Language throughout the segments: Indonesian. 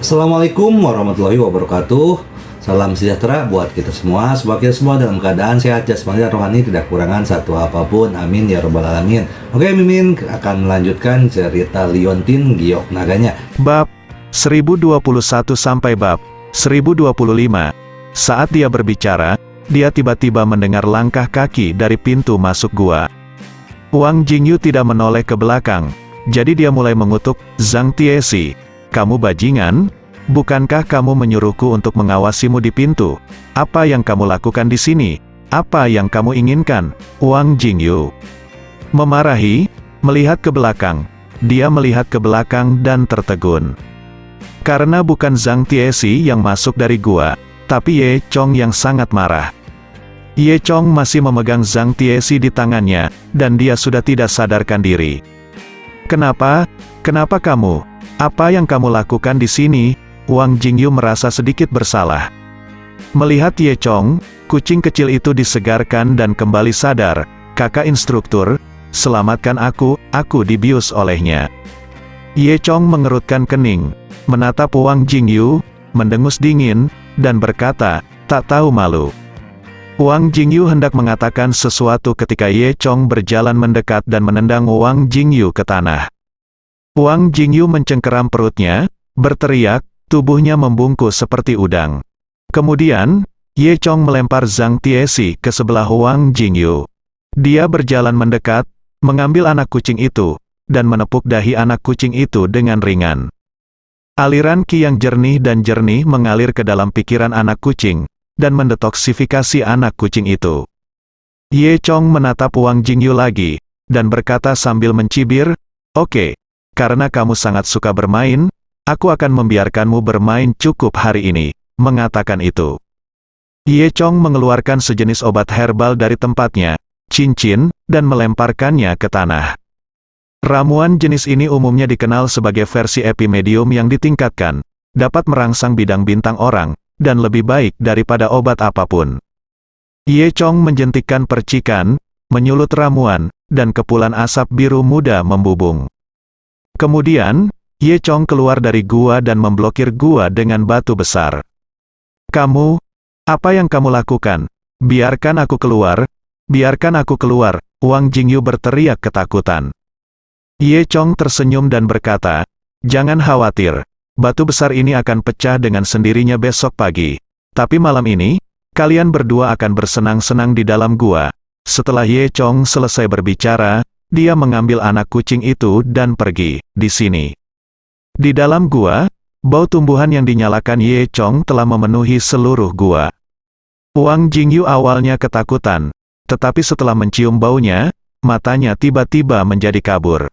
Assalamualaikum warahmatullahi wabarakatuh. Salam sejahtera buat kita semua. Semoga kita semua dalam keadaan sehat jasmani dan rohani, tidak kekurangan satu apapun. Amin ya robbal alamin. Oke, Mimin akan melanjutkan cerita Liontin Giok Naganya. Bab 1021 sampai bab 1025. Saat dia berbicara, dia tiba-tiba mendengar langkah kaki dari pintu masuk gua. Wang Jingyu tidak menoleh ke belakang, jadi dia mulai mengutuk, "Zhang Tiesi, kamu bajingan? Bukankah kamu menyuruhku untuk mengawasimu di pintu? Apa yang kamu lakukan di sini? Apa yang kamu inginkan?" Wang Jingyu memarahi, melihat ke belakang. Dia melihat ke belakang dan tertegun. Karena bukan Zhang Tiesi yang masuk dari gua, tapi Ye Chong yang sangat marah. Ye Chong masih memegang Zhang Tiesi di tangannya, dan dia sudah tidak sadarkan diri. "Kenapa? Kenapa kamu? Apa yang kamu lakukan di sini?" Wang Jingyu merasa sedikit bersalah. Melihat Ye Chong, kucing kecil itu disegarkan dan kembali sadar. "Kakak instruktur, selamatkan aku dibius olehnya." Ye Chong mengerutkan kening, menatap Wang Jingyu, mendengus dingin, dan berkata, "Tak tahu malu." Wang Jingyu hendak mengatakan sesuatu ketika Ye Chong berjalan mendekat dan menendang Wang Jingyu ke tanah. Wang Jingyu mencengkeram perutnya, berteriak, tubuhnya membungkuk seperti udang. Kemudian, Ye Chong melempar Zhang Tiesi ke sebelah Wang Jingyu. Dia berjalan mendekat, mengambil anak kucing itu, dan menepuk dahi anak kucing itu dengan ringan. Aliran qi yang jernih mengalir ke dalam pikiran anak kucing, dan mendetoksifikasi anak kucing itu. Ye Chong menatap Wang Jingyu lagi, dan berkata sambil mencibir, "Oke, karena kamu sangat suka bermain, aku akan membiarkanmu bermain cukup hari ini." Mengatakan itu, Ye Chong mengeluarkan sejenis obat herbal dari tempatnya, cincin, dan melemparkannya ke tanah. Ramuan jenis ini umumnya dikenal sebagai versi epimedium yang ditingkatkan, dapat merangsang bidang bintang orang, dan lebih baik daripada obat apapun. Ye Chong menjentikkan percikan, menyulut ramuan, dan kepulan asap biru muda membubung. Kemudian, Ye Chong keluar dari gua dan memblokir gua dengan batu besar. "Kamu, apa yang kamu lakukan? Biarkan aku keluar, biarkan aku keluar!" Wang Jingyu berteriak ketakutan. Ye Chong tersenyum dan berkata, "Jangan khawatir, batu besar ini akan pecah dengan sendirinya besok pagi. Tapi malam ini, kalian berdua akan bersenang-senang di dalam gua." Setelah Ye Chong selesai berbicara, dia mengambil anak kucing itu dan pergi. Di sini, di dalam gua, bau tumbuhan yang dinyalakan Ye Chong telah memenuhi seluruh gua. Wang Jingyu awalnya ketakutan, tetapi setelah mencium baunya, matanya tiba-tiba menjadi kabur.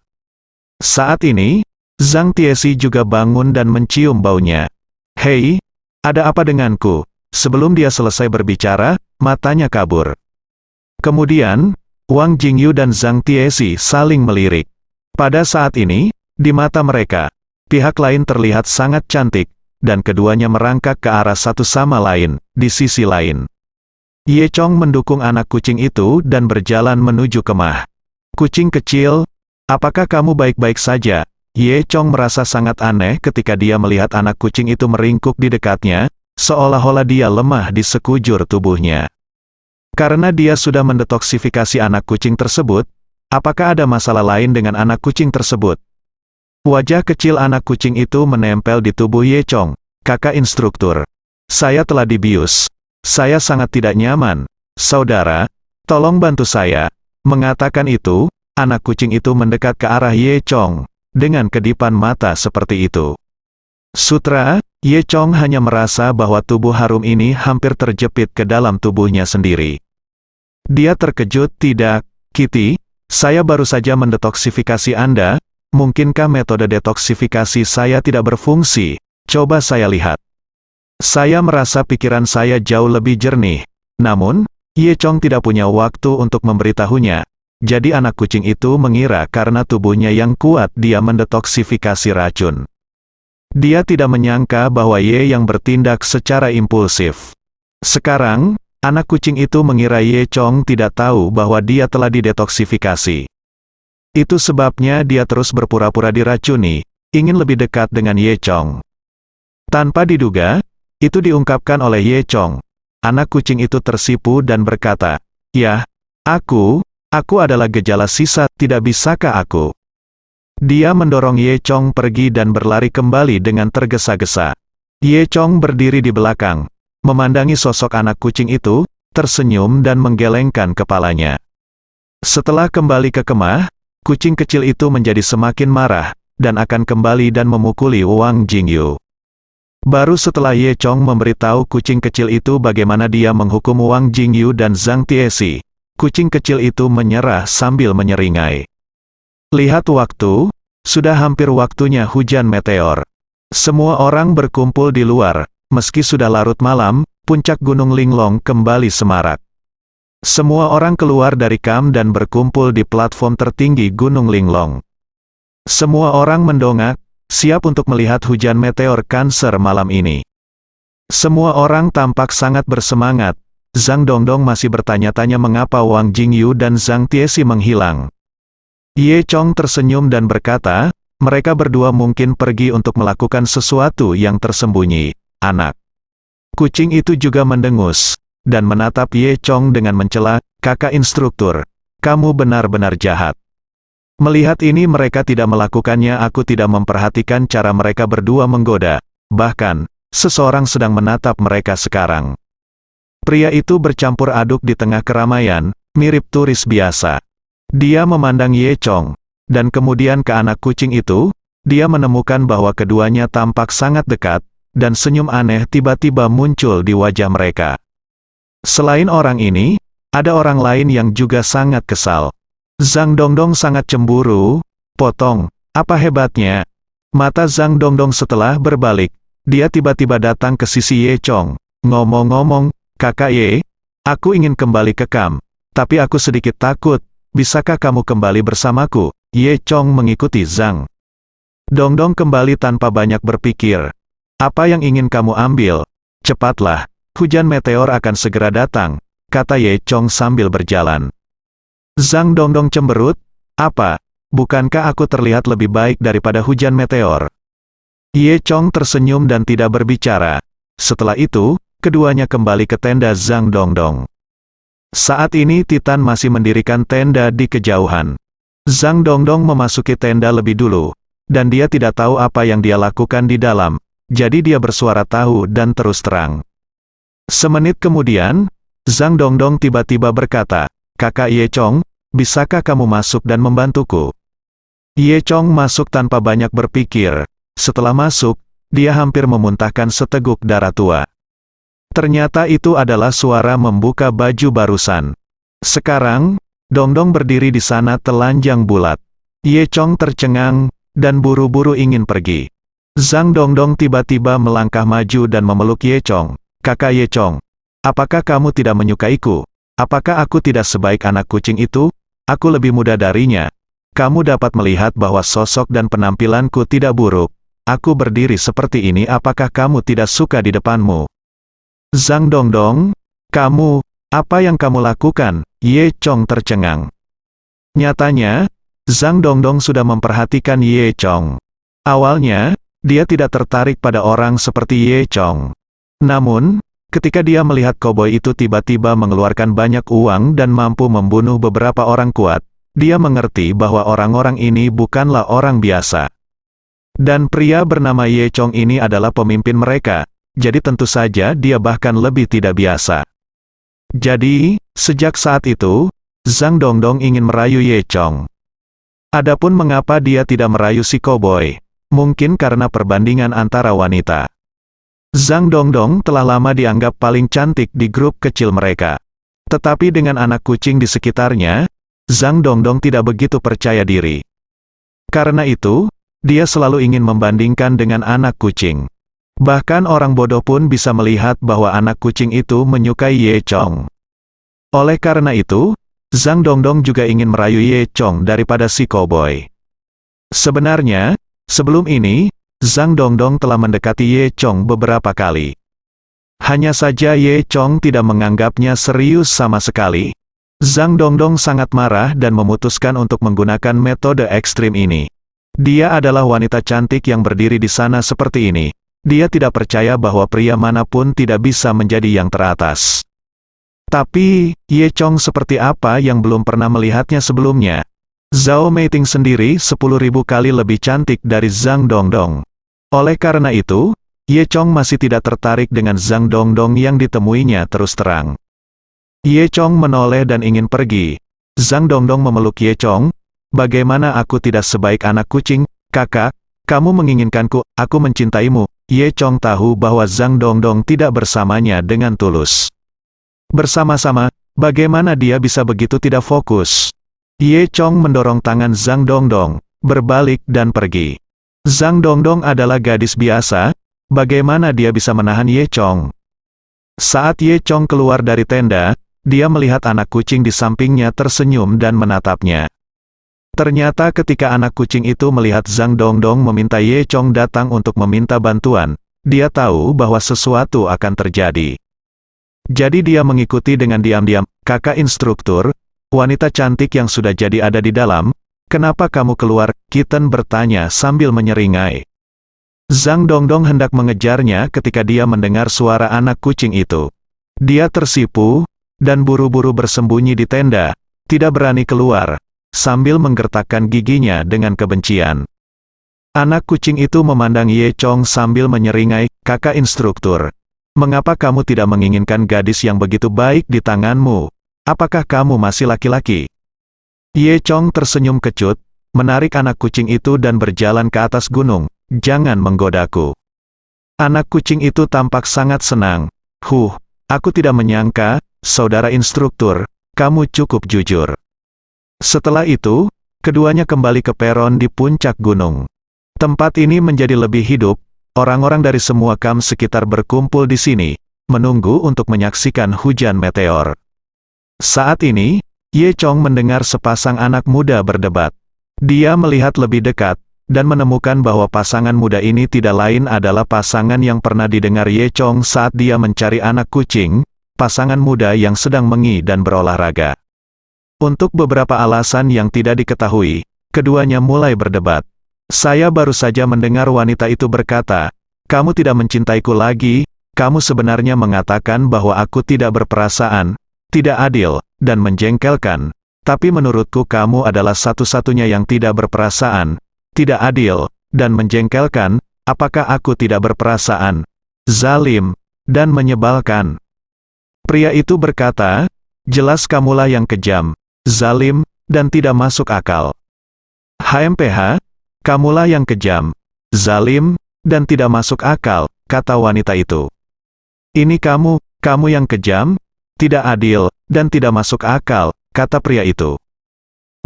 Saat ini, Zhang Tiesi juga bangun dan mencium baunya. "Hei, ada apa denganku?" Sebelum dia selesai berbicara, matanya kabur. Kemudian, Wang Jingyu dan Zhang Tiesi saling melirik. Pada saat ini, di mata mereka, pihak lain terlihat sangat cantik, dan keduanya merangkak ke arah satu sama lain. Di sisi lain, Ye Chong mendukung anak kucing itu dan berjalan menuju kemah. "Kucing kecil, apakah kamu baik-baik saja?" Ye Chong merasa sangat aneh ketika dia melihat anak kucing itu meringkuk di dekatnya, seolah-olah dia lemah di sekujur tubuhnya. Karena dia sudah mendetoksifikasi anak kucing tersebut, apakah ada masalah lain dengan anak kucing tersebut? Wajah kecil anak kucing itu menempel di tubuh Ye Chong. "Kakak instruktur, saya telah dibius. Saya sangat tidak nyaman. Saudara, tolong bantu saya." Mengatakan itu, anak kucing itu mendekat ke arah Ye Chong, dengan kedipan mata seperti itu. Sutra, Ye Chong hanya merasa bahwa tubuh harum ini hampir terjepit ke dalam tubuhnya sendiri. Dia terkejut. "Tidak, Kitty, saya baru saja mendetoksifikasi Anda. Mungkinkah metode detoksifikasi saya tidak berfungsi? Coba saya lihat." Saya merasa pikiran saya jauh lebih jernih. Namun, Ye Chong tidak punya waktu untuk memberitahunya. Jadi anak kucing itu mengira karena tubuhnya yang kuat dia mendetoksifikasi racun. Dia tidak menyangka bahwa Ye yang bertindak secara impulsif. Sekarang, anak kucing itu mengira Ye Chong tidak tahu bahwa dia telah didetoksifikasi. Itu sebabnya dia terus berpura-pura diracuni, ingin lebih dekat dengan Ye Chong. Tanpa diduga, itu diungkapkan oleh Ye Chong. Anak kucing itu tersipu dan berkata, "Yah, aku adalah gejala sisa, tidak bisakah aku?" Dia mendorong Ye Chong pergi dan berlari kembali dengan tergesa-gesa. Ye Chong berdiri di belakang, memandangi sosok anak kucing itu, tersenyum dan menggelengkan kepalanya. Setelah kembali ke kemah, kucing kecil itu menjadi semakin marah, dan akan kembali dan memukuli Wang Jingyu. Baru setelah Ye Chong memberitahu kucing kecil itu bagaimana dia menghukum Wang Jingyu dan Zhang Tiesi, kucing kecil itu menyerah sambil menyeringai. Lihat waktu, sudah hampir waktunya hujan meteor. Semua orang berkumpul di luar, meski sudah larut malam, puncak Gunung Linglong kembali semarak. Semua orang keluar dari kamp dan berkumpul di platform tertinggi Gunung Linglong. Semua orang mendongak, siap untuk melihat hujan meteor Cancer malam ini. Semua orang tampak sangat bersemangat. Zhang Dongdong masih bertanya-tanya mengapa Wang Jingyu dan Zhang Tiesi menghilang. Ye Chong tersenyum dan berkata, mereka berdua mungkin pergi untuk melakukan sesuatu yang tersembunyi. Anak kucing itu juga mendengus, dan menatap Ye Chong dengan mencela, "Kakak instruktur, kamu benar-benar jahat." Melihat ini mereka tidak melakukannya, aku tidak memperhatikan cara mereka berdua menggoda. Bahkan, seseorang sedang menatap mereka sekarang. Pria itu bercampur aduk di tengah keramaian, mirip turis biasa. Dia memandang Ye Chong, dan kemudian ke anak kucing itu. Dia menemukan bahwa keduanya tampak sangat dekat, dan senyum aneh tiba-tiba muncul di wajah mereka. Selain orang ini, ada orang lain yang juga sangat kesal. Zhang Dongdong sangat cemburu. Potong, apa hebatnya? Mata Zhang Dongdong setelah berbalik, dia tiba-tiba datang ke sisi Ye Chong. Ngomong-ngomong, Kakak Ye, aku ingin kembali ke kamp, tapi aku sedikit takut. Bisakah kamu kembali bersamaku? Ye Chong mengikuti Zhang Dongdong kembali tanpa banyak berpikir. Apa yang ingin kamu ambil? Cepatlah, hujan meteor akan segera datang, kata Ye Chong sambil berjalan. Zhang Dongdong cemberut, apa? Bukankah aku terlihat lebih baik daripada hujan meteor? Ye Chong tersenyum dan tidak berbicara. Setelah itu, keduanya kembali ke tenda Zhang Dongdong. Saat ini Titan masih mendirikan tenda di kejauhan. Zhang Dongdong memasuki tenda lebih dulu, dan dia tidak tahu apa yang dia lakukan di dalam, jadi dia bersuara tahu dan terus terang. Semenit kemudian, Zhang Dongdong tiba-tiba berkata, "Kakak Ye Chong, bisakah kamu masuk dan membantuku?" Ye Chong masuk tanpa banyak berpikir. Setelah masuk, dia hampir memuntahkan seteguk darah tua. Ternyata itu adalah suara membuka baju barusan. Sekarang, Dongdong berdiri di sana telanjang bulat. Ye Chong tercengang, dan buru-buru ingin pergi. Zhang Dongdong tiba-tiba melangkah maju dan memeluk Ye Chong. "Kakak Ye Chong, apakah kamu tidak menyukaiku? Apakah aku tidak sebaik anak kucing itu? Aku lebih muda darinya. Kamu dapat melihat bahwa sosok dan penampilanku tidak buruk. Aku berdiri seperti ini, apakah kamu tidak suka di depanmu?" Zhang Dongdong, kamu, apa yang kamu lakukan? Ye Chong tercengang. Nyatanya, Zhang Dongdong sudah memperhatikan Ye Chong. Awalnya, dia tidak tertarik pada orang seperti Ye Chong. Namun, ketika dia melihat koboi itu tiba-tiba mengeluarkan banyak uang dan mampu membunuh beberapa orang kuat, dia mengerti bahwa orang-orang ini bukanlah orang biasa. Dan pria bernama Ye Chong ini adalah pemimpin mereka. Jadi tentu saja dia bahkan lebih tidak biasa. Jadi, sejak saat itu, Zhang Dongdong ingin merayu Ye Chong. Adapun mengapa dia tidak merayu si koboi? Mungkin karena perbandingan antara wanita. Zhang Dongdong telah lama dianggap paling cantik di grup kecil mereka. Tetapi dengan anak kucing di sekitarnya, Zhang Dongdong tidak begitu percaya diri. Karena itu, dia selalu ingin membandingkan dengan anak kucing. Bahkan orang bodoh pun bisa melihat bahwa anak kucing itu menyukai Ye Chong. Oleh karena itu, Zhang Dongdong juga ingin merayu Ye Chong daripada si koboi. Sebenarnya, sebelum ini, Zhang Dongdong telah mendekati Ye Chong beberapa kali. Hanya saja Ye Chong tidak menganggapnya serius sama sekali. Zhang Dongdong sangat marah dan memutuskan untuk menggunakan metode ekstrim ini. Dia adalah wanita cantik yang berdiri di sana seperti ini. dia tidak percaya bahwa pria manapun tidak bisa menjadi yang teratas. Tapi, Ye Chong seperti apa yang belum pernah melihatnya sebelumnya? Zhao Meiting sendiri 10.000 kali lebih cantik dari Zhang Dongdong. Oleh karena itu, Ye Chong masih tidak tertarik dengan Zhang Dongdong yang ditemuinya terus terang. Ye Chong menoleh dan ingin pergi. Zhang Dongdong memeluk Ye Chong. Bagaimana aku tidak sebaik anak kucing, kakak? Kamu menginginkanku, aku mencintaimu. Ye Chong tahu bahwa Zhang Dongdong tidak bersamanya dengan tulus. Bersama-sama, bagaimana dia bisa begitu tidak fokus? Ye Chong mendorong tangan Zhang Dongdong, berbalik dan pergi. Zhang Dongdong adalah gadis biasa, bagaimana dia bisa menahan Ye Chong? Saat Ye Chong keluar dari tenda, dia melihat anak kucing di sampingnya tersenyum dan menatapnya. Ternyata ketika anak kucing itu melihat Zhang Dongdong meminta Ye Chong datang untuk meminta bantuan, dia tahu bahwa sesuatu akan terjadi. Jadi dia mengikuti dengan diam-diam. Kakak instruktur, wanita cantik yang sudah jadi ada di dalam, kenapa kamu keluar? Kitten bertanya sambil menyeringai. Zhang Dongdong hendak mengejarnya ketika dia mendengar suara anak kucing itu. Dia tersipu, dan buru-buru bersembunyi di tenda, tidak berani keluar, sambil menggertakkan giginya dengan kebencian. Anak kucing itu memandang Ye Chong sambil menyeringai, kakak instruktur. Mengapa kamu tidak menginginkan gadis yang begitu baik di tanganmu? Apakah kamu masih laki-laki? Ye Chong tersenyum kecut, menarik anak kucing itu dan berjalan ke atas gunung. Jangan menggodaku. Anak kucing itu tampak sangat senang. Aku tidak menyangka, saudara instruktur, kamu cukup jujur. Setelah itu, keduanya kembali ke peron di puncak gunung. Tempat ini menjadi lebih hidup, orang-orang dari semua kamp sekitar berkumpul di sini, menunggu untuk menyaksikan hujan meteor. Saat ini, Ye Chong mendengar sepasang anak muda berdebat. Dia melihat lebih dekat, dan menemukan bahwa pasangan muda ini tidak lain adalah pasangan yang pernah didengar Ye Chong saat dia mencari anak kucing, pasangan muda yang sedang mengi dan berolahraga. Untuk beberapa alasan yang tidak diketahui, keduanya mulai berdebat. Saya baru saja mendengar wanita itu berkata, kamu tidak mencintaiku lagi, kamu sebenarnya mengatakan bahwa aku tidak berperasaan, tidak adil, dan menjengkelkan. Tapi menurutku kamu adalah satu-satunya yang tidak berperasaan, tidak adil, dan menjengkelkan. Apakah aku tidak berperasaan, zalim, dan menyebalkan? Pria itu berkata, jelas kamulah yang kejam, zalim, dan tidak masuk akal. HMPH, kamulah yang kejam, zalim, dan tidak masuk akal, kata wanita itu. Ini kamu yang kejam, tidak adil, dan tidak masuk akal, kata pria itu.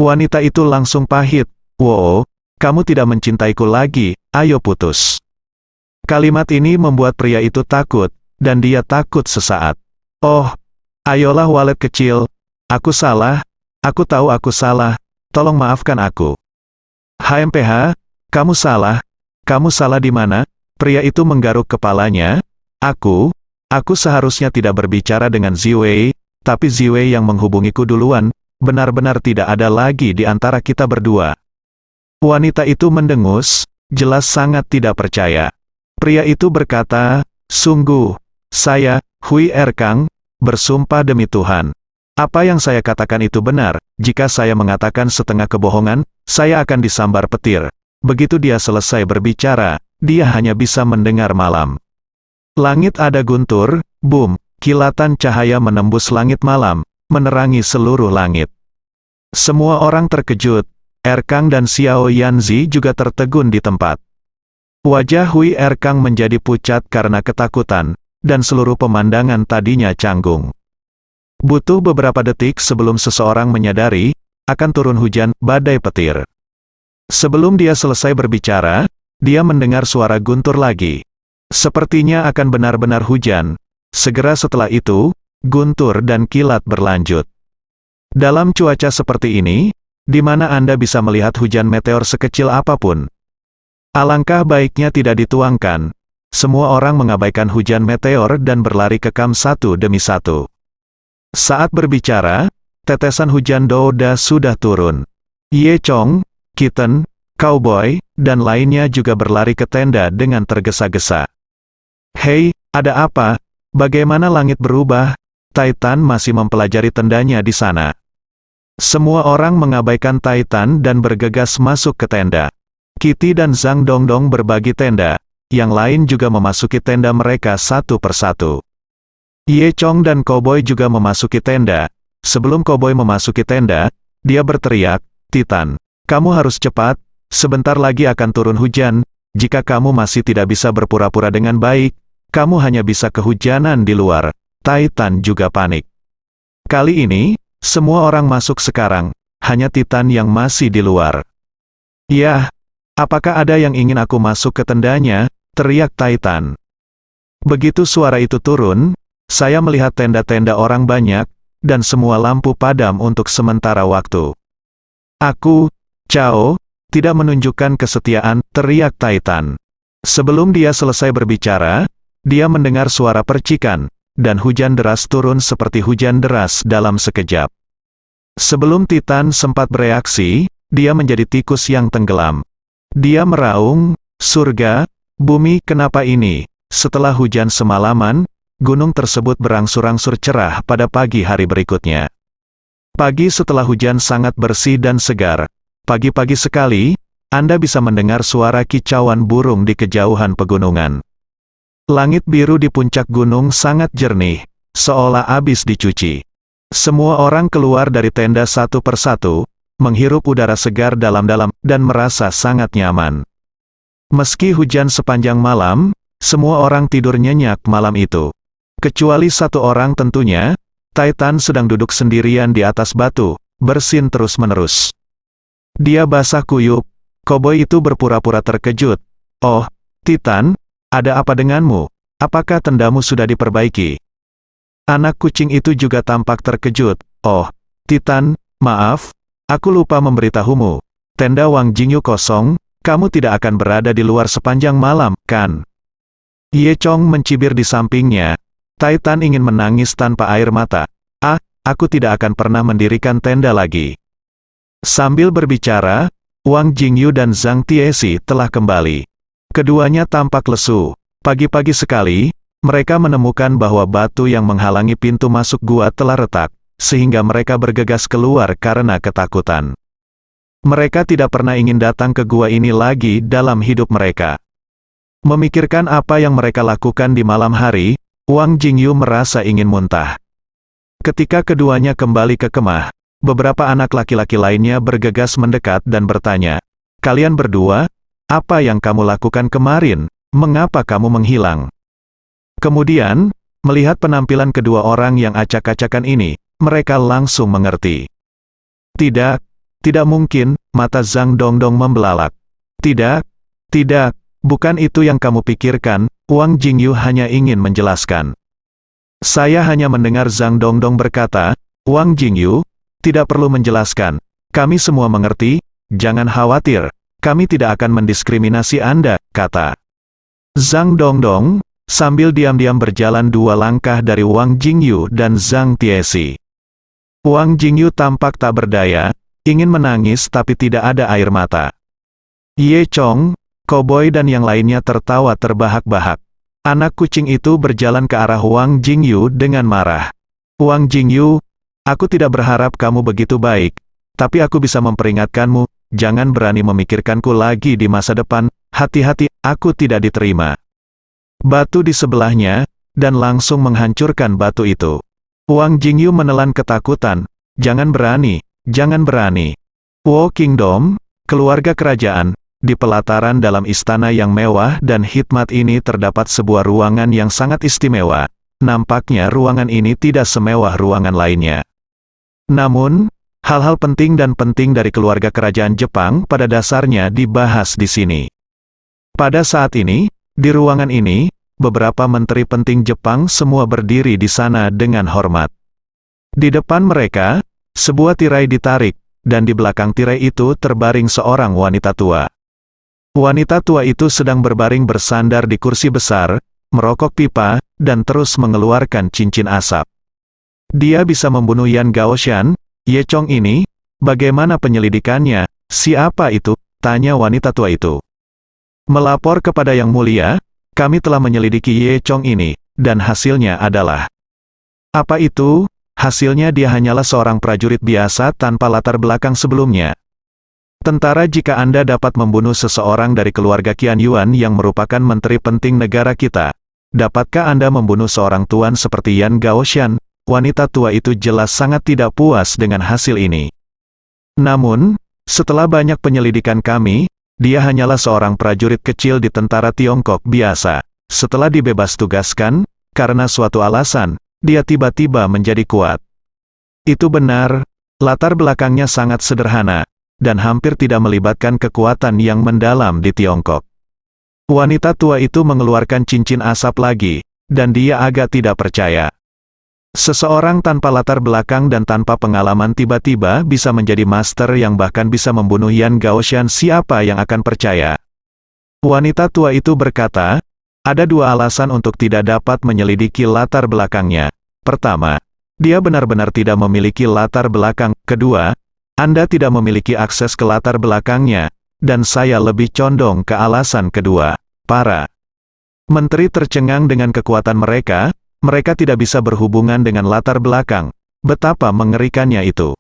Wanita itu langsung pahit. Wow, kamu tidak mencintaiku lagi, ayo putus. Kalimat ini membuat pria itu takut, dan dia takut sesaat. Oh, ayolah walet kecil, aku salah, aku tahu aku salah, tolong maafkan aku. HMPH, kamu salah di mana? Pria itu menggaruk kepalanya. Aku seharusnya tidak berbicara dengan Ziwei, tapi Ziwei yang menghubungiku duluan, benar-benar tidak ada lagi di antara kita berdua. Wanita itu mendengus, jelas sangat tidak percaya. Pria itu berkata, sungguh, saya, Hui Erkang, bersumpah demi Tuhan. Apa yang saya katakan itu benar, jika saya mengatakan setengah kebohongan, saya akan disambar petir. Begitu dia selesai berbicara, dia hanya bisa mendengar malam. Langit ada guntur, boom, kilatan cahaya menembus langit malam, menerangi seluruh langit. Semua orang terkejut, Erkang dan Xiao Yanzi juga tertegun di tempat. Wajah Hui Erkang menjadi pucat karena ketakutan, dan seluruh pemandangan tadinya canggung. Butuh beberapa detik sebelum seseorang menyadari, akan turun hujan, badai petir. Sebelum dia selesai berbicara, dia mendengar suara guntur lagi. Sepertinya akan benar-benar hujan. Segera setelah itu, guntur dan kilat berlanjut. Dalam cuaca seperti ini, di mana Anda bisa melihat hujan meteor sekecil apapun? Alangkah baiknya tidak dituangkan. Semua orang mengabaikan hujan meteor dan berlari ke kamp satu demi satu. Saat berbicara, tetesan hujan Douda sudah turun. Ye Chong, Kitten, Cowboy, dan lainnya juga berlari ke tenda dengan tergesa-gesa. Hei, ada apa? Bagaimana langit berubah? Titan masih mempelajari tendanya di sana. Semua orang mengabaikan Titan dan bergegas masuk ke tenda. Kitty dan Zhang Dongdong berbagi tenda. Yang lain juga memasuki tenda mereka satu persatu. Ye Chong dan Koboi juga memasuki tenda. Sebelum Koboi memasuki tenda, dia berteriak, "Titan, kamu harus cepat, sebentar lagi akan turun hujan. Jika kamu masih tidak bisa berpura-pura dengan baik, kamu hanya bisa kehujanan di luar." Titan juga panik. Kali ini, semua orang masuk sekarang, hanya Titan yang masih di luar. "Yah, apakah ada yang ingin aku masuk ke tendanya?" teriak Titan. Begitu suara itu turun, saya melihat tenda-tenda orang banyak, dan semua lampu padam untuk sementara waktu. "Aku, Chao, tidak menunjukkan kesetiaan," teriak Titan. Sebelum dia selesai berbicara, dia mendengar suara percikan, dan hujan deras turun seperti hujan deras dalam sekejap. Sebelum Titan sempat bereaksi, dia menjadi tikus yang tenggelam. Dia meraung, "Surga, bumi, kenapa ini?" Setelah hujan semalaman, gunung tersebut berangsur-angsur cerah pada pagi hari berikutnya. Pagi setelah hujan sangat bersih dan segar. Pagi-pagi sekali, Anda bisa mendengar suara kicauan burung di kejauhan pegunungan. Langit biru di puncak gunung sangat jernih, seolah habis dicuci. Semua orang keluar dari tenda satu persatu, menghirup udara segar dalam-dalam, dan merasa sangat nyaman. Meski hujan sepanjang malam, semua orang tidur nyenyak malam itu. Kecuali satu orang tentunya, Titan sedang duduk sendirian di atas batu, bersin terus-menerus. Dia basah kuyup. Koboi itu berpura-pura terkejut. "Oh, Titan, ada apa denganmu? Apakah tendamu sudah diperbaiki?" Anak kucing itu juga tampak terkejut. "Oh, Titan, maaf, aku lupa memberitahumu. Tenda Wang Jingyu kosong, kamu tidak akan berada di luar sepanjang malam, kan?" Ye Chong mencibir di sampingnya. Titan ingin menangis tanpa air mata. "Ah, aku tidak akan pernah mendirikan tenda lagi." Sambil berbicara, Wang Jingyu dan Zhang Tiesi telah kembali. Keduanya tampak lesu. Pagi-pagi sekali, mereka menemukan bahwa batu yang menghalangi pintu masuk gua telah retak, sehingga mereka bergegas keluar karena ketakutan. Mereka tidak pernah ingin datang ke gua ini lagi dalam hidup mereka. Memikirkan apa yang mereka lakukan di malam hari, Wang Jingyu merasa ingin muntah. Ketika keduanya kembali ke kemah, beberapa anak laki-laki lainnya bergegas mendekat dan bertanya, "Kalian berdua, apa yang kamu lakukan kemarin? Mengapa kamu menghilang?" Kemudian, melihat penampilan kedua orang yang acak-acakan ini, mereka langsung mengerti. "Tidak, tidak mungkin," mata Zhang Dongdong membelalak. "Tidak, tidak, bukan itu yang kamu pikirkan," Wang Jingyu hanya ingin menjelaskan. Saya hanya mendengar Zhang Dongdong berkata, "Wang Jingyu, tidak perlu menjelaskan. Kami semua mengerti, jangan khawatir. Kami tidak akan mendiskriminasi Anda," kata Zhang Dongdong, sambil diam-diam berjalan 2 langkah dari Wang Jingyu dan Zhang Tiesi. Wang Jingyu tampak tak berdaya, ingin menangis tapi tidak ada air mata. Ye Chong, Koboi dan yang lainnya tertawa terbahak-bahak. Anak kucing itu berjalan ke arah Wang Jingyu dengan marah. "Wang Jingyu, aku tidak berharap kamu begitu baik, tapi aku bisa memperingatkanmu, jangan berani memikirkanku lagi di masa depan, hati-hati, aku tidak diterima." Batu di sebelahnya, dan langsung menghancurkan batu itu. Wang Jingyu menelan ketakutan, "Jangan berani, jangan berani." Wu Kingdom, keluarga kerajaan, di pelataran dalam istana yang mewah dan hikmat ini terdapat sebuah ruangan yang sangat istimewa. Nampaknya ruangan ini tidak semewah ruangan lainnya. Namun, hal-hal penting dari keluarga kerajaan Jepang pada dasarnya dibahas di sini. Pada saat ini, di ruangan ini, beberapa menteri penting Jepang semua berdiri di sana dengan hormat. Di depan mereka, sebuah tirai ditarik, dan di belakang tirai itu terbaring seorang wanita tua. Wanita tua itu sedang berbaring bersandar di kursi besar, merokok pipa, dan terus mengeluarkan cincin asap. "Dia bisa membunuh Yan Gaoshan, Ye Chong ini? Bagaimana penyelidikannya? Siapa itu?" tanya wanita tua itu. "Melapor kepada Yang Mulia, kami telah menyelidiki Ye Chong ini, dan hasilnya adalah... Apa itu? Hasilnya dia hanyalah seorang prajurit biasa tanpa latar belakang sebelumnya. Tentara, jika Anda dapat membunuh seseorang dari keluarga Qian Yuan yang merupakan menteri penting negara kita, dapatkah Anda membunuh seorang tuan seperti Yan Gaoshan? Wanita tua itu jelas sangat tidak puas dengan hasil ini. Namun, setelah banyak penyelidikan kami, dia hanyalah seorang prajurit kecil di tentara Tiongkok biasa. Setelah dibebas tugaskan, karena suatu alasan, dia tiba-tiba menjadi kuat. Itu benar, latar belakangnya sangat sederhana, dan hampir tidak melibatkan kekuatan yang mendalam di Tiongkok. Wanita tua itu mengeluarkan cincin asap lagi, dan dia agak tidak percaya. Seseorang tanpa latar belakang dan tanpa pengalaman tiba-tiba bisa menjadi master yang bahkan bisa membunuh Yan Gaoshan. Siapa yang akan percaya? Wanita tua itu berkata, ada dua alasan untuk tidak dapat menyelidiki latar belakangnya. Pertama, dia benar-benar tidak memiliki latar belakang. Kedua, Anda tidak memiliki akses ke latar belakangnya, dan saya lebih condong ke alasan kedua. Para menteri tercengang dengan kekuatan mereka. Mereka tidak bisa berhubungan dengan latar belakang. Betapa mengerikannya itu.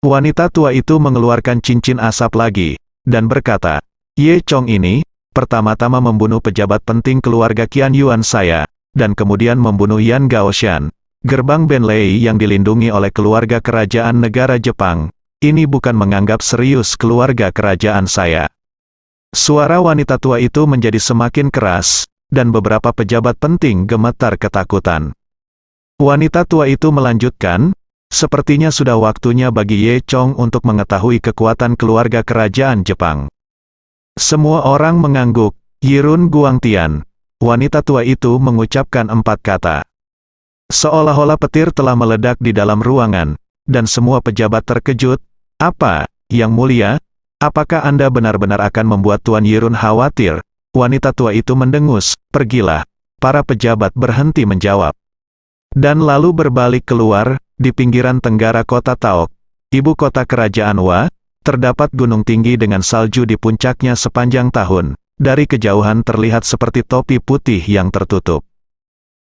Wanita tua itu mengeluarkan cincin asap lagi, dan berkata, Ye Chong ini, pertama-tama membunuh pejabat penting keluarga Qian Yuan saya, dan kemudian membunuh Yan Gaoshan, gerbang Benlei yang dilindungi oleh keluarga kerajaan negara Jepang. Ini bukan menganggap serius keluarga kerajaan saya. Suara wanita tua itu menjadi semakin keras, dan beberapa pejabat penting gemetar ketakutan. Wanita tua itu melanjutkan, sepertinya sudah waktunya bagi Ye Chong untuk mengetahui kekuatan keluarga kerajaan Jepang. Semua orang mengangguk. Yirun Guangtian. Wanita tua itu mengucapkan 4 kata. Seolah-olah petir telah meledak di dalam ruangan, dan semua pejabat terkejut. Apa, Yang Mulia? Apakah Anda benar-benar akan membuat Tuan Yirun khawatir? Wanita tua itu mendengus, pergilah. Para pejabat berhenti menjawab. Dan lalu berbalik keluar, di pinggiran tenggara kota Taok, ibu kota kerajaan Wa, terdapat gunung tinggi dengan salju di puncaknya sepanjang tahun. Dari kejauhan terlihat seperti topi putih yang tertutup.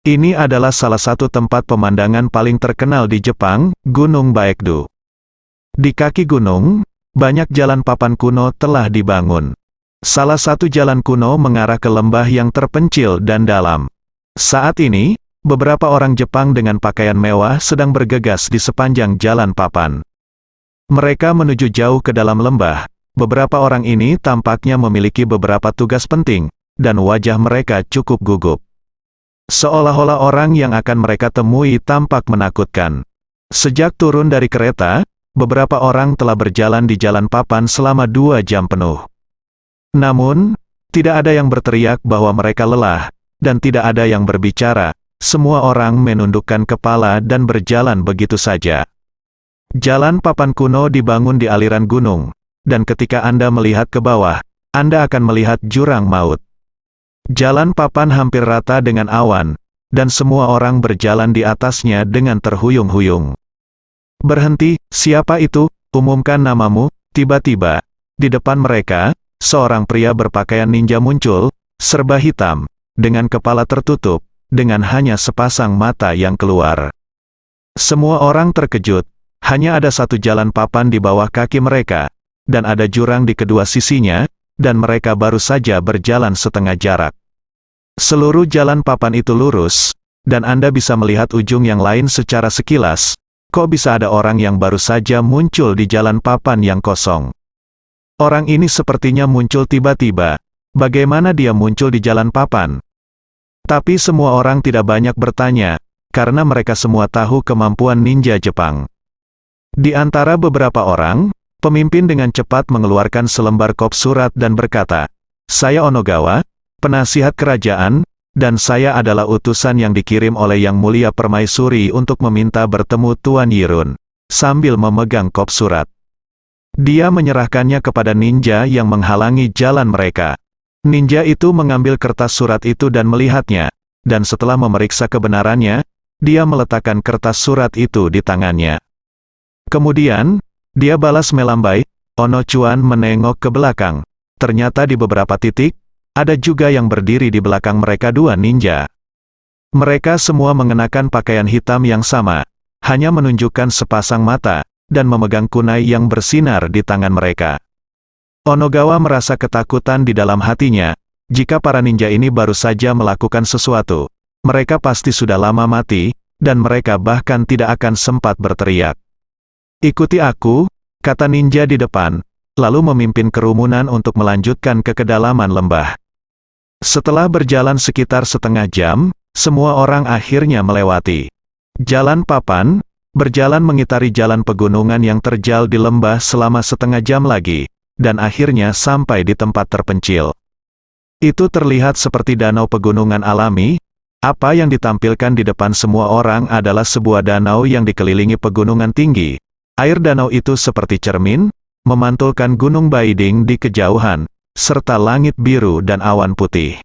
Ini adalah salah satu tempat pemandangan paling terkenal di Jepang, Gunung Baekdu. Di kaki gunung, banyak jalan papan kuno telah dibangun. Salah satu jalan kuno mengarah ke lembah yang terpencil dan dalam. Saat ini, beberapa orang Jepang dengan pakaian mewah sedang bergegas di sepanjang jalan papan. Mereka menuju jauh ke dalam lembah. Beberapa orang ini tampaknya memiliki beberapa tugas penting, dan wajah mereka cukup gugup. Seolah-olah orang yang akan mereka temui tampak menakutkan. Sejak turun dari kereta, beberapa orang telah berjalan di jalan papan selama 2 jam penuh. Namun, tidak ada yang berteriak bahwa mereka lelah, dan tidak ada yang berbicara. Semua orang menundukkan kepala dan berjalan begitu saja. Jalan papan kuno dibangun di aliran gunung, dan ketika Anda melihat ke bawah, Anda akan melihat jurang maut. Jalan papan hampir rata dengan awan, dan semua orang berjalan di atasnya dengan terhuyung-huyung. Berhenti, siapa itu? Umumkan namamu. Tiba-tiba, di depan mereka, seorang pria berpakaian ninja muncul, serba hitam, dengan kepala tertutup, dengan hanya sepasang mata yang keluar. Semua orang terkejut, hanya ada satu jalan papan di bawah kaki mereka, dan ada jurang di kedua sisinya, dan mereka baru saja berjalan setengah jarak. Seluruh jalan papan itu lurus, dan Anda bisa melihat ujung yang lain secara sekilas. Kok bisa ada orang yang baru saja muncul di jalan papan yang kosong? Orang ini sepertinya muncul tiba-tiba. Bagaimana dia muncul di jalan papan? Tapi semua orang tidak banyak bertanya, karena mereka semua tahu kemampuan ninja Jepang. Di antara beberapa orang, pemimpin dengan cepat mengeluarkan selembar kop surat dan berkata, "Saya Onogawa, penasihat kerajaan, dan saya adalah utusan yang dikirim oleh Yang Mulia Permaisuri untuk meminta bertemu Tuan Yirun," sambil memegang kop surat. Dia menyerahkannya kepada ninja yang menghalangi jalan mereka. Ninja itu mengambil kertas surat itu dan melihatnya, dan setelah memeriksa kebenarannya, dia meletakkan kertas surat itu di tangannya. Kemudian, dia balas melambai. Ono Chuan menengok ke belakang. Ternyata di beberapa titik, ada juga yang berdiri di belakang mereka dua ninja. Mereka semua mengenakan pakaian hitam yang sama, hanya menunjukkan sepasang mata, dan memegang kunai yang bersinar di tangan mereka. Onogawa merasa ketakutan di dalam hatinya, jika para ninja ini baru saja melakukan sesuatu, mereka pasti sudah lama mati, dan mereka bahkan tidak akan sempat berteriak. "Ikuti aku," kata ninja di depan, lalu memimpin kerumunan untuk melanjutkan ke kedalaman lembah. Setelah berjalan sekitar setengah jam, semua orang akhirnya melewati jalan papan, berjalan mengitari jalan pegunungan yang terjal di lembah selama setengah jam lagi, dan akhirnya sampai di tempat terpencil. Itu terlihat seperti danau pegunungan alami. Apa yang ditampilkan di depan semua orang adalah sebuah danau yang dikelilingi pegunungan tinggi. Air danau itu seperti cermin, memantulkan Gunung Baiding di kejauhan, serta langit biru dan awan putih.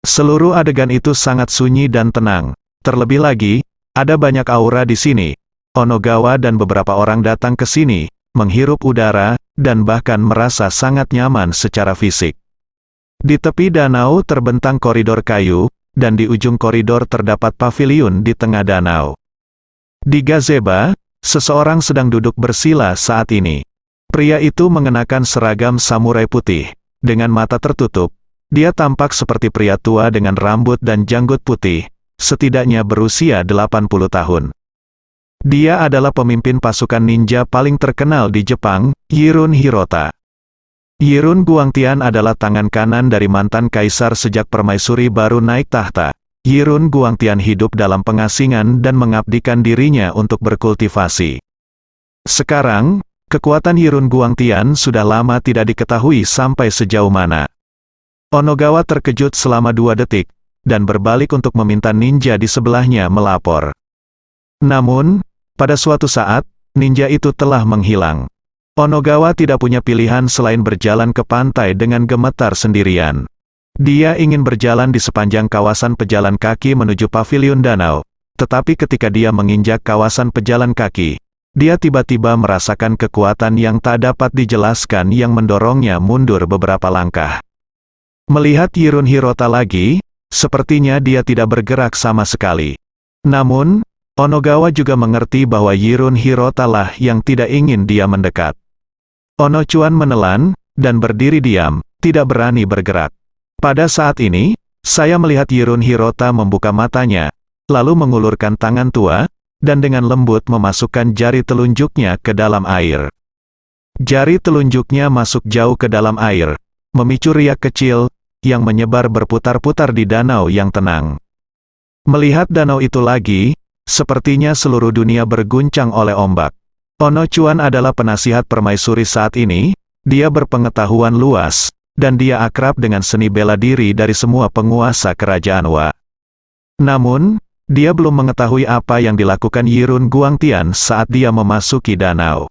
Seluruh adegan itu sangat sunyi dan tenang. Terlebih lagi, ada banyak aura di sini. Onogawa dan beberapa orang datang ke sini, menghirup udara, dan bahkan merasa sangat nyaman secara fisik. Di tepi danau terbentang koridor kayu, dan di ujung koridor terdapat paviliun di tengah danau. Di gazebo, seseorang sedang duduk bersila saat ini. Pria itu mengenakan seragam samurai putih. Dengan mata tertutup, dia tampak seperti pria tua dengan rambut dan janggut putih, setidaknya berusia 80 tahun. Dia adalah pemimpin pasukan ninja paling terkenal di Jepang, Yirun Hirota. Yirun Guangtian adalah tangan kanan dari mantan kaisar sejak permaisuri baru naik tahta. Yirun Guangtian hidup dalam pengasingan dan mengabdikan dirinya untuk berkultivasi. Sekarang, kekuatan Yirun Guangtian sudah lama tidak diketahui sampai sejauh mana. Onogawa terkejut selama 2 detik, dan berbalik untuk meminta ninja di sebelahnya melapor. Namun, pada suatu saat, ninja itu telah menghilang. Onogawa tidak punya pilihan selain berjalan ke pantai dengan gemetar sendirian. Dia ingin berjalan di sepanjang kawasan pejalan kaki menuju paviliun danau, tetapi ketika dia menginjak kawasan pejalan kaki, dia tiba-tiba merasakan kekuatan yang tak dapat dijelaskan yang mendorongnya mundur beberapa langkah. Melihat Yirun Hirota lagi, sepertinya dia tidak bergerak sama sekali. Namun, Onogawa juga mengerti bahwa Yirun Hirota lah yang tidak ingin dia mendekat. Onochuan menelan, dan berdiri diam, tidak berani bergerak. Pada saat ini, saya melihat Yirun Hirota membuka matanya, lalu mengulurkan tangan tua, dan dengan lembut memasukkan jari telunjuknya ke dalam air. Jari telunjuknya masuk jauh ke dalam air, memicu riak kecil, yang menyebar berputar-putar di danau yang tenang. Melihat danau itu lagi, sepertinya seluruh dunia berguncang oleh ombak. Onochuan adalah penasihat permaisuri saat ini, dia berpengetahuan luas, dan dia akrab dengan seni bela diri dari semua penguasa kerajaan Wa. Namun, dia belum mengetahui apa yang dilakukan Yirun Guangtian saat dia memasuki danau.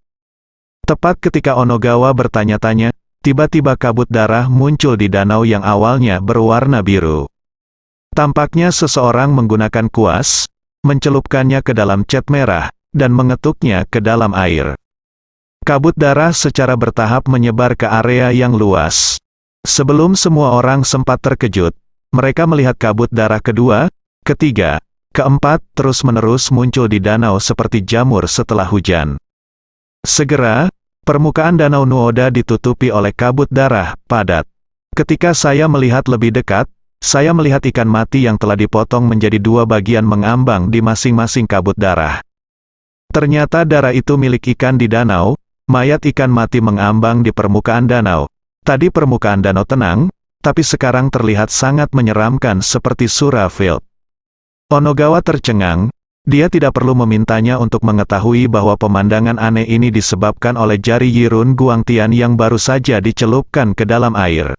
Tepat ketika Onogawa bertanya-tanya, tiba-tiba kabut darah muncul di danau yang awalnya berwarna biru. Tampaknya seseorang menggunakan kuas, mencelupkannya ke dalam cat merah, dan mengetuknya ke dalam air. Kabut darah secara bertahap menyebar ke area yang luas. Sebelum semua orang sempat terkejut, mereka melihat kabut darah kedua, ketiga, keempat terus-menerus muncul di danau seperti jamur setelah hujan. Segera, permukaan danau Nuoda ditutupi oleh kabut darah padat. Ketika saya melihat lebih dekat, saya melihat ikan mati yang telah dipotong menjadi 2 bagian mengambang di masing-masing kabut darah. Ternyata darah itu milik ikan di danau, mayat ikan mati mengambang di permukaan danau. Tadi permukaan danau tenang, tapi sekarang terlihat sangat menyeramkan seperti surah Field. Onogawa tercengang, dia tidak perlu memintanya untuk mengetahui bahwa pemandangan aneh ini disebabkan oleh jari Yirun Guangtian yang baru saja dicelupkan ke dalam air.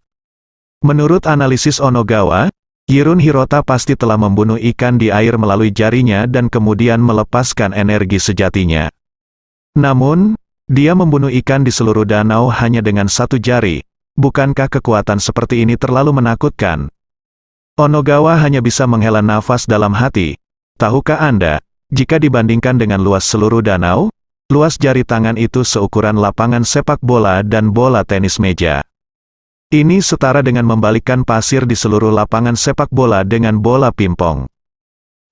Menurut analisis Onogawa, Yirun Hirota pasti telah membunuh ikan di air melalui jarinya dan kemudian melepaskan energi sejatinya. Namun, dia membunuh ikan di seluruh danau hanya dengan 1 jari. Bukankah kekuatan seperti ini terlalu menakutkan? Onogawa hanya bisa menghela nafas dalam hati. Tahukah Anda, jika dibandingkan dengan luas seluruh danau, luas jari tangan itu seukuran lapangan sepak bola dan bola tenis meja. Ini setara dengan membalikkan pasir di seluruh lapangan sepak bola dengan bola pimpong.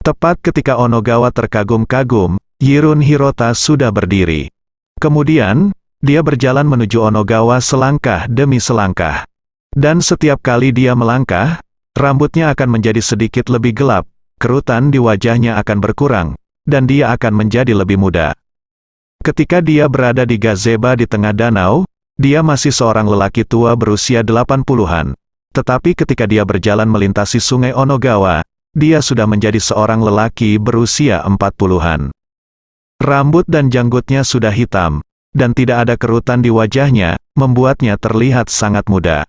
Tepat ketika Onogawa terkagum-kagum, Yirun Hirota sudah berdiri. Kemudian, dia berjalan menuju Onogawa selangkah demi selangkah. Dan setiap kali dia melangkah, rambutnya akan menjadi sedikit lebih gelap, kerutan di wajahnya akan berkurang, dan dia akan menjadi lebih muda. Ketika dia berada di gazebo di tengah danau, dia masih seorang lelaki tua berusia 80-an. Tetapi ketika dia berjalan melintasi sungai Onogawa, dia sudah menjadi seorang lelaki berusia 40-an. Rambut dan janggutnya sudah hitam, dan tidak ada kerutan di wajahnya, membuatnya terlihat sangat muda.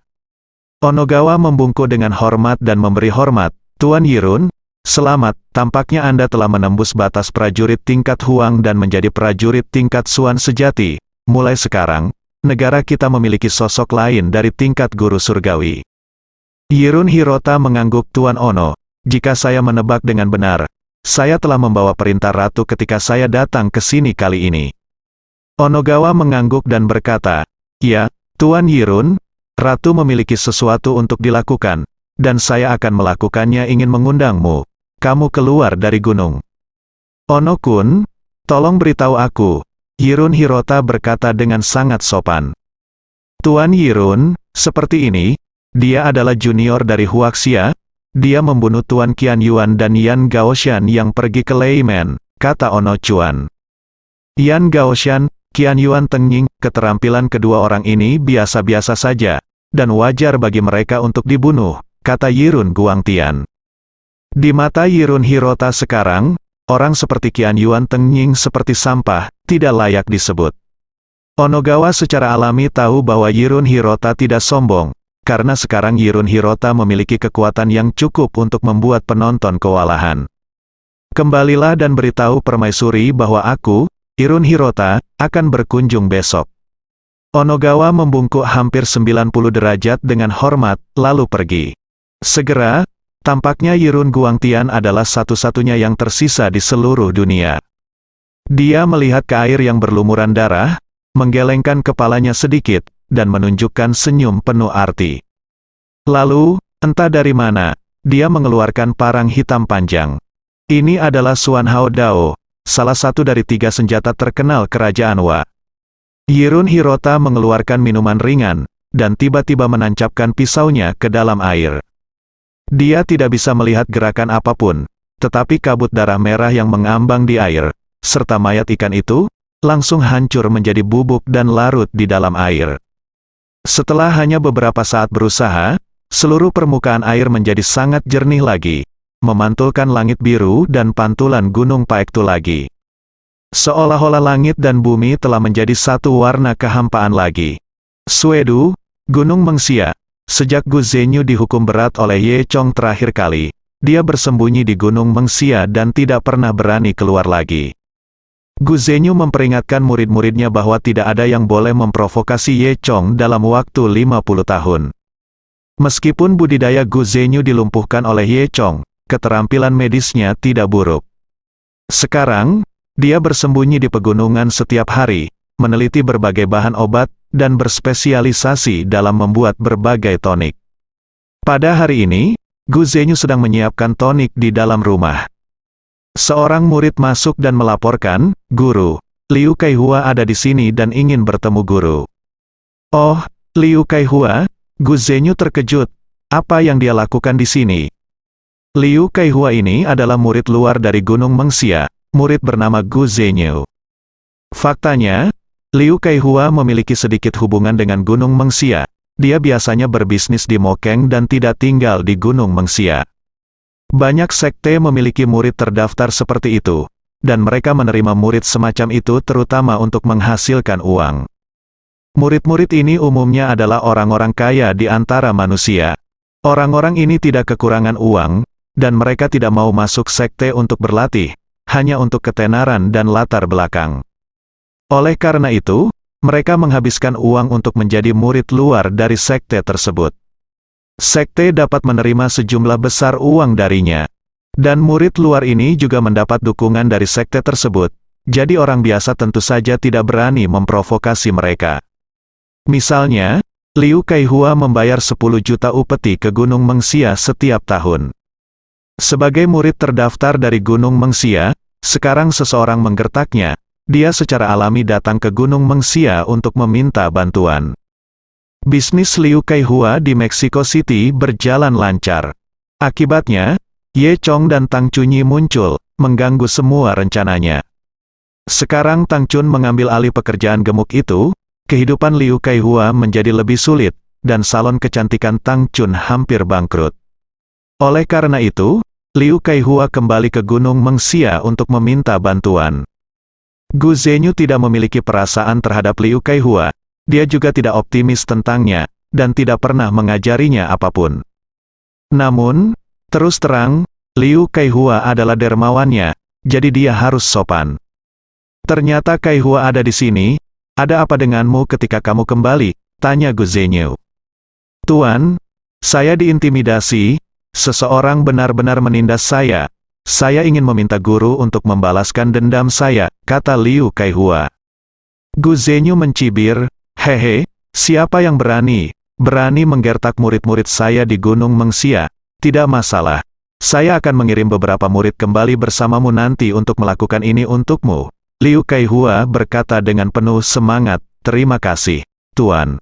Onogawa membungkuk dengan hormat dan memberi hormat, "Tuan Yirun, selamat, tampaknya Anda telah menembus batas prajurit tingkat Huang dan menjadi prajurit tingkat Suan sejati. Mulai sekarang, negara kita memiliki sosok lain dari tingkat guru surgawi." Yirun Hirota mengangguk. "Tuan Ono, jika saya menebak dengan benar, saya telah membawa perintah ratu ketika saya datang ke sini kali ini." Onogawa mengangguk dan berkata, "Ya, Tuan Yirun, ratu memiliki sesuatu untuk dilakukan, dan saya akan melakukannya. Ingin mengundangmu. Kamu keluar dari gunung." "Ono-kun, tolong beritahu aku," Yirun Hirota berkata dengan sangat sopan. "Tuan Yirun, seperti ini, dia adalah junior dari Huaxia. Dia membunuh Tuan Qian Yuan dan Yan Gaoshan yang pergi ke Leimen," kata Ono Chuan. Yan Gaoshan, Qian Yuan Tengying, keterampilan kedua orang ini biasa-biasa saja, dan wajar bagi mereka untuk dibunuh, kata Yirun Guangtian. Di mata Yirun Hirota sekarang, orang seperti Qian Yuan Tengying seperti sampah, tidak layak disebut. Onogawa secara alami tahu bahwa Yirun Hirota tidak sombong, karena sekarang Yirun Hirota memiliki kekuatan yang cukup untuk membuat penonton kewalahan. "Kembalilah dan beritahu permaisuri bahwa aku, Yirun Hirota, akan berkunjung besok." Onogawa membungkuk hampir 90 derajat dengan hormat, lalu pergi. Segera, tampaknya Yirun Guangtian adalah satu-satunya yang tersisa di seluruh dunia. Dia melihat ke air yang berlumuran darah, menggelengkan kepalanya sedikit, dan menunjukkan senyum penuh arti. Lalu, entah dari mana, dia mengeluarkan parang hitam panjang. Ini adalah Suan Hao Dao, salah satu dari 3 senjata terkenal kerajaan Wa. Yirun Hirota mengeluarkan minuman ringan, dan tiba-tiba menancapkan pisaunya ke dalam air. Dia tidak bisa melihat gerakan apapun, tetapi kabut darah merah yang mengambang di air, serta mayat ikan itu, langsung hancur menjadi bubuk dan larut di dalam air. Setelah hanya beberapa saat berusaha, seluruh permukaan air menjadi sangat jernih lagi, memantulkan langit biru dan pantulan gunung Paektu lagi. Seolah-olah langit dan bumi telah menjadi satu warna kehampaan lagi. Suedu, Gunung Mengxia. Sejak Gu Zhenyu dihukum berat oleh Ye Chong terakhir kali, dia bersembunyi di Gunung Mengxia dan tidak pernah berani keluar lagi. Gu Zhenyu memperingatkan murid-muridnya bahwa tidak ada yang boleh memprovokasi Ye Chong dalam waktu 50 tahun. Meskipun budidaya Gu Zhenyu dilumpuhkan oleh Ye Chong, keterampilan medisnya tidak buruk. Sekarang, dia bersembunyi di pegunungan setiap hari, meneliti berbagai bahan obat, dan berspesialisasi dalam membuat berbagai tonik. Pada hari ini, Gu Zhenyu sedang menyiapkan tonik di dalam rumah. Seorang murid masuk dan melaporkan, "Guru, Liu Kaihua ada di sini dan ingin bertemu guru." "Oh, Liu Kaihua?" Gu Zhenyu terkejut. Apa yang dia lakukan di sini? Liu Kaihua ini adalah murid luar dari Gunung Mengxia, murid bernama Gu Zhenyu. Faktanya, Liu Kaihua memiliki sedikit hubungan dengan Gunung Mengxia. Dia biasanya berbisnis di Mokeng dan tidak tinggal di Gunung Mengxia. Banyak sekte memiliki murid terdaftar seperti itu, dan mereka menerima murid semacam itu terutama untuk menghasilkan uang. Murid-murid ini umumnya adalah orang-orang kaya di antara manusia. Orang-orang ini tidak kekurangan uang, dan mereka tidak mau masuk sekte untuk berlatih, hanya untuk ketenaran dan latar belakang. Oleh karena itu, mereka menghabiskan uang untuk menjadi murid luar dari sekte tersebut. Sekte dapat menerima sejumlah besar uang darinya. Dan murid luar ini juga mendapat dukungan dari sekte tersebut, jadi orang biasa tentu saja tidak berani memprovokasi mereka. Misalnya, Liu Kaihua membayar 10 juta upeti ke Gunung Mengxia setiap tahun. Sebagai murid terdaftar dari Gunung Mengxia, sekarang seseorang menggertaknya. Dia secara alami datang ke Gunung Mengxia untuk meminta bantuan. Bisnis Liu Kaihua di Mexico City berjalan lancar. Akibatnya, Ye Chong dan Tang Chunyi muncul, mengganggu semua rencananya. Sekarang Tang Chun mengambil alih pekerjaan gemuk itu, kehidupan Liu Kaihua menjadi lebih sulit, dan salon kecantikan Tang Chun hampir bangkrut. Oleh karena itu, Liu Kaihua kembali ke Gunung Mengxia untuk meminta bantuan. Gu Zhenyu tidak memiliki perasaan terhadap Liu Kaihua. Dia juga tidak optimis tentangnya, dan tidak pernah mengajarinya apapun. Namun, terus terang, Liu Kaihua adalah dermawannya, jadi dia harus sopan. Ternyata Kaihua ada di sini. Ada apa denganmu ketika kamu kembali? Tanya Gu Zhenyu. Tuan, saya diintimidasi, seseorang benar-benar menindas saya. Saya ingin meminta guru untuk membalaskan dendam saya, kata Liu Kaihua. Gu Zhenyu mencibir, hehe, siapa yang berani menggertak murid-murid saya di Gunung Mengxia? Tidak masalah. Saya akan mengirim beberapa murid kembali bersamamu nanti untuk melakukan ini untukmu. Liu Kaihua berkata dengan penuh semangat, terima kasih, Tuan.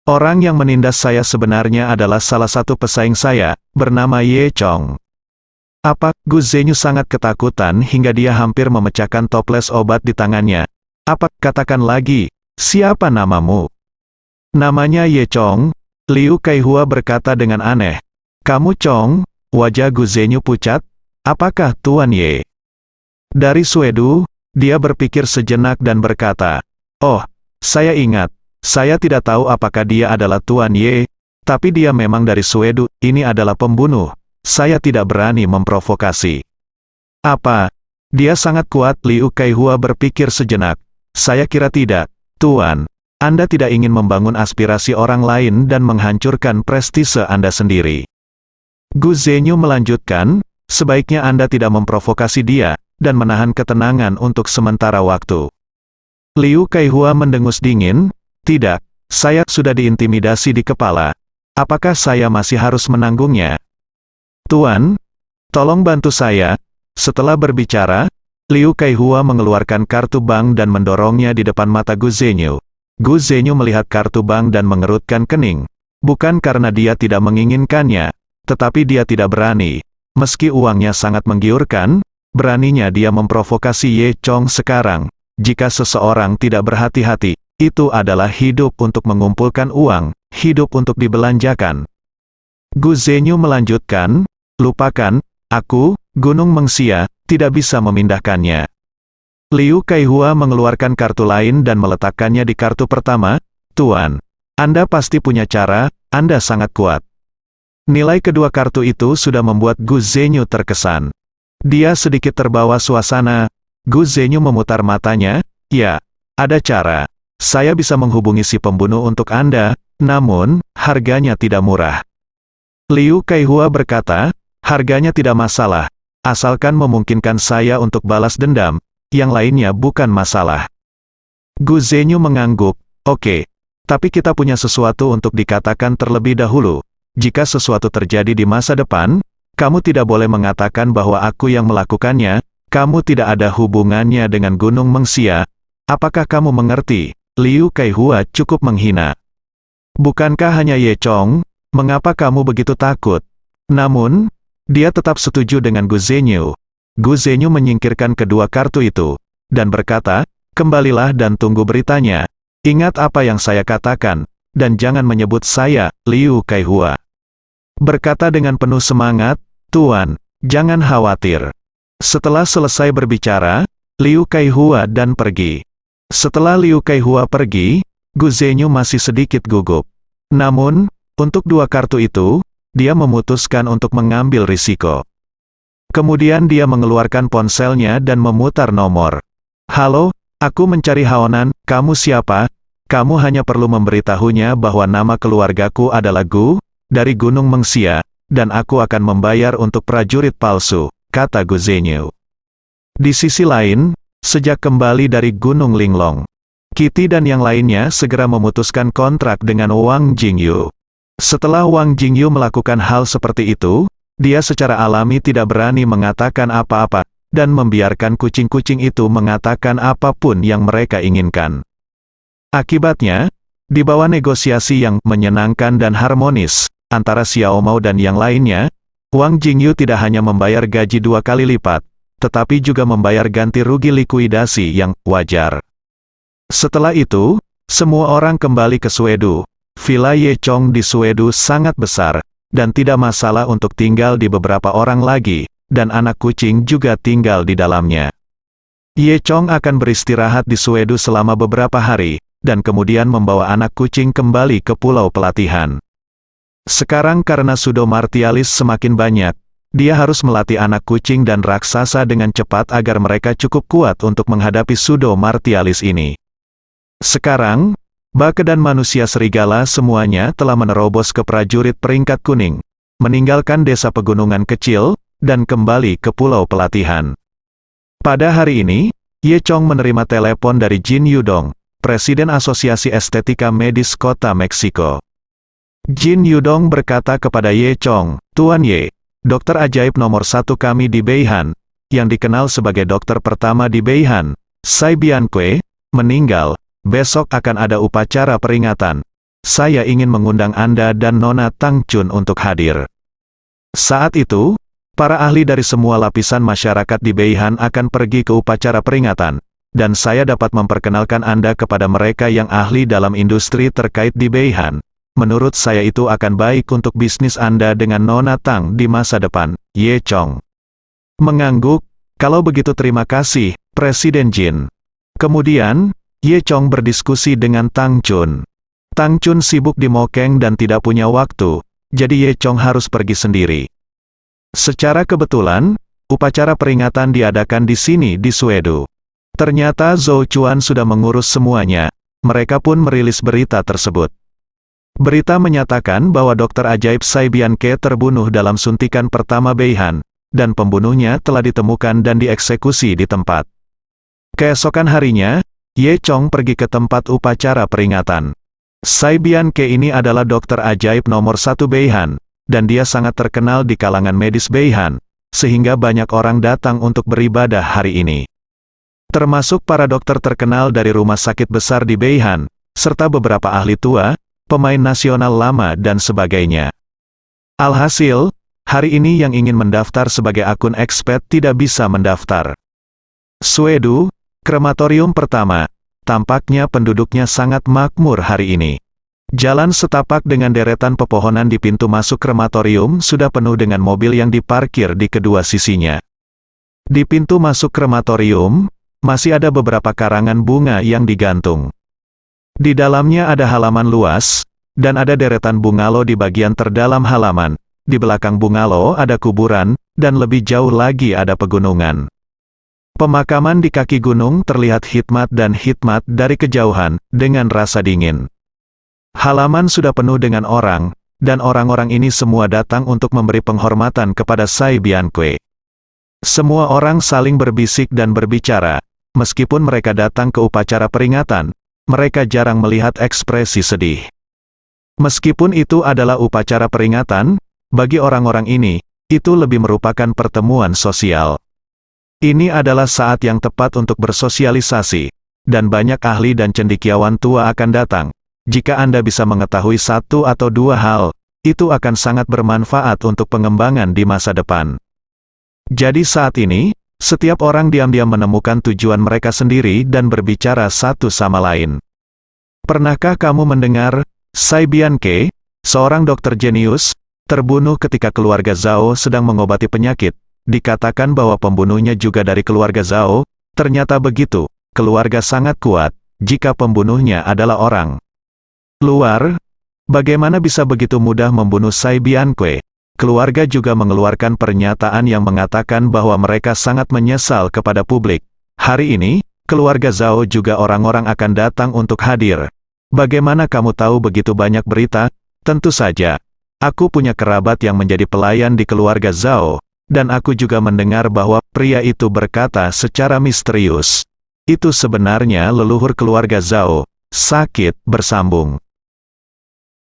Orang yang menindas saya sebenarnya adalah salah satu pesaing saya, bernama Ye Chong. Apa? Gu Zhenyu sangat ketakutan hingga dia hampir memecahkan toples obat di tangannya. Apa? Katakan lagi. Siapa namamu? Namanya Ye Chong. Liu Kaihua berkata dengan aneh. Kamu Chong? Wajah Gu Zhenyu pucat. Apakah Tuan Ye? Dari Suedu, dia berpikir sejenak dan berkata, oh, saya ingat. Saya tidak tahu apakah dia adalah Tuan Ye, tapi dia memang dari Suedu. Ini adalah pembunuh. Saya tidak berani memprovokasi. Apa? Dia sangat kuat. Liu Kaihua berpikir sejenak. Saya kira tidak. Tuan, Anda tidak ingin membangun aspirasi orang lain dan menghancurkan prestise Anda sendiri. Gu Zhenyu melanjutkan, sebaiknya Anda tidak memprovokasi dia, dan menahan ketenangan untuk sementara waktu. Liu Kaihua mendengus dingin, tidak, saya sudah diintimidasi di kepala. Apakah saya masih harus menanggungnya? Tuan, tolong bantu saya. Setelah berbicara, Liu Kaihua mengeluarkan kartu bank dan mendorongnya di depan mata Gu Zhenyu. Gu Zhenyu melihat kartu bank dan mengerutkan kening. Bukan karena dia tidak menginginkannya, tetapi dia tidak berani. Meski uangnya sangat menggiurkan, beraninya dia memprovokasi Ye Chong sekarang. Jika seseorang tidak berhati-hati, itu adalah hidup untuk mengumpulkan uang, hidup untuk dibelanjakan. Gu Zhenyu melanjutkan, lupakan, aku, Gunung Mengxia, tidak bisa memindahkannya. Liu Kaihua mengeluarkan kartu lain dan meletakkannya di kartu pertama. Tuan, Anda pasti punya cara, Anda sangat kuat. Nilai kedua kartu itu sudah membuat Gu Zhenyu terkesan. Dia sedikit terbawa suasana. Gu Zhenyu memutar matanya, ya, ada cara. Saya bisa menghubungi si pembunuh untuk Anda, namun, harganya tidak murah. Liu Kaihua berkata, harganya tidak masalah. Asalkan memungkinkan saya untuk balas dendam, yang lainnya bukan masalah. Gu Zhenyu mengangguk, oke. Tapi kita punya sesuatu untuk dikatakan terlebih dahulu. Jika sesuatu terjadi di masa depan, kamu tidak boleh mengatakan bahwa aku yang melakukannya, kamu tidak ada hubungannya dengan Gunung Mengxia. Apakah kamu mengerti? Liu Kaihua cukup menghina. Bukankah hanya Ye Chong? Mengapa kamu begitu takut? Namun, dia tetap setuju dengan Gu Zhenyu. Gu Zhenyu menyingkirkan kedua kartu itu, dan berkata, kembalilah dan tunggu beritanya. Ingat apa yang saya katakan, dan jangan menyebut saya, Liu Kaihua. Berkata dengan penuh semangat, Tuan, jangan khawatir. Setelah selesai berbicara, Liu Kaihua dan pergi. Setelah Liu Kaihua pergi, Gu Zhenyu masih sedikit gugup. Namun, untuk dua kartu itu, dia memutuskan untuk mengambil risiko. Kemudian dia mengeluarkan ponselnya dan memutar nomor. Halo, aku mencari Haonan, kamu siapa? Kamu hanya perlu memberitahunya bahwa nama keluargaku adalah Gu, dari Gunung Mengxia, dan aku akan membayar untuk prajurit palsu, kata Gu Zhenyu. Di sisi lain, sejak kembali dari Gunung Linglong, Kitty dan yang lainnya segera memutuskan kontrak dengan Wang Jingyu. Setelah Wang Jingyu melakukan hal seperti itu, dia secara alami tidak berani mengatakan apa-apa, dan membiarkan kucing-kucing itu mengatakan apapun yang mereka inginkan. Akibatnya, di bawah negosiasi yang menyenangkan dan harmonis antara Xiao Mao dan yang lainnya, Wang Jingyu tidak hanya membayar gaji 2 kali lipat, tetapi juga membayar ganti rugi likuidasi yang wajar. Setelah itu, semua orang kembali ke Suedu. Villa Ye Chong di Suedu sangat besar, dan tidak masalah untuk tinggal di beberapa orang lagi, dan anak kucing juga tinggal di dalamnya. Ye Chong akan beristirahat di Suedu selama beberapa hari, dan kemudian membawa anak kucing kembali ke pulau pelatihan. Sekarang karena Sudo Martialis semakin banyak, dia harus melatih anak kucing dan raksasa dengan cepat agar mereka cukup kuat untuk menghadapi Sudo Martialis ini. Sekarang, Bake dan manusia serigala semuanya telah menerobos ke prajurit peringkat kuning, meninggalkan desa pegunungan kecil, dan kembali ke pulau pelatihan. Pada hari ini, Ye Chong menerima telepon dari Jin Yudong, Presiden Asosiasi Estetika Medis Kota Meksiko. Jin Yudong berkata kepada Ye Chong, "Tuan Ye, dokter ajaib nomor 1 kami di Beihan, yang dikenal sebagai dokter pertama di Beihan, Sai Bianque, meninggal. Besok akan ada upacara peringatan. Saya ingin mengundang Anda dan Nona Tang Chun untuk hadir." Saat itu, para ahli dari semua lapisan masyarakat di Beihan akan pergi ke upacara peringatan, dan saya dapat memperkenalkan Anda kepada mereka yang ahli dalam industri terkait di Beihan. Menurut saya itu akan baik untuk bisnis Anda dengan Nona Tang di masa depan. Ye Chong mengangguk. "Kalau begitu terima kasih, Presiden Jin." Kemudian, Ye Chong berdiskusi dengan Tang Chun. Tang Chun sibuk di Mokeng dan tidak punya waktu, jadi Ye Chong harus pergi sendiri. Secara kebetulan, upacara peringatan diadakan di sini di Suedu. Ternyata Zhou Chuan sudah mengurus semuanya, mereka pun merilis berita tersebut. Berita menyatakan bahwa dokter ajaib Sai Bianque terbunuh dalam suntikan pertama Beihan, dan pembunuhnya telah ditemukan dan dieksekusi di tempat. Keesokan harinya, Ye Chong pergi ke tempat upacara peringatan. Sai Bianque ini adalah dokter ajaib nomor 1 Beihan, dan dia sangat terkenal di kalangan medis Beihan, sehingga banyak orang datang untuk beribadah hari ini. Termasuk para dokter terkenal dari rumah sakit besar di Beihan, serta beberapa ahli tua, pemain nasional lama dan sebagainya. Alhasil, hari ini yang ingin mendaftar sebagai akun expat tidak bisa mendaftar. Suedu, krematorium pertama. Tampaknya penduduknya sangat makmur hari ini. Jalan setapak dengan deretan pepohonan di pintu masuk krematorium sudah penuh dengan mobil yang diparkir di kedua sisinya. Di pintu masuk krematorium, masih ada beberapa karangan bunga yang digantung. Di dalamnya ada halaman luas, dan ada deretan bungalow di bagian terdalam halaman. Di belakang bungalow ada kuburan, dan lebih jauh lagi ada pegunungan. Pemakaman di kaki gunung terlihat hikmat dari kejauhan, dengan rasa dingin. Halaman sudah penuh dengan orang, dan orang-orang ini semua datang untuk memberi penghormatan kepada Sai Bianque. Semua orang saling berbisik dan berbicara. Meskipun mereka datang ke upacara peringatan, mereka jarang melihat ekspresi sedih. Meskipun itu adalah upacara peringatan, bagi orang-orang ini, itu lebih merupakan pertemuan sosial. Ini adalah saat yang tepat untuk bersosialisasi, dan banyak ahli dan cendekiawan tua akan datang. Jika Anda bisa mengetahui satu atau dua hal, itu akan sangat bermanfaat untuk pengembangan di masa depan. Jadi saat ini, setiap orang diam-diam menemukan tujuan mereka sendiri dan berbicara satu sama lain. Pernahkah kamu mendengar, Sai Bianque, seorang dokter jenius, terbunuh ketika keluarga Zhao sedang mengobati penyakit? Dikatakan bahwa pembunuhnya juga dari keluarga Zhao. Ternyata begitu, keluarga sangat kuat, jika pembunuhnya adalah orang luar. Bagaimana bisa begitu mudah membunuh Sai Bianque? Keluarga juga mengeluarkan pernyataan yang mengatakan bahwa mereka sangat menyesal kepada publik. Hari ini, keluarga Zhao juga orang-orang akan datang untuk hadir. Bagaimana kamu tahu begitu banyak berita? Tentu saja, aku punya kerabat yang menjadi pelayan di keluarga Zhao. Dan aku juga mendengar bahwa pria itu berkata secara misterius, Itu sebenarnya leluhur keluarga Zhao. Sakit, bersambung.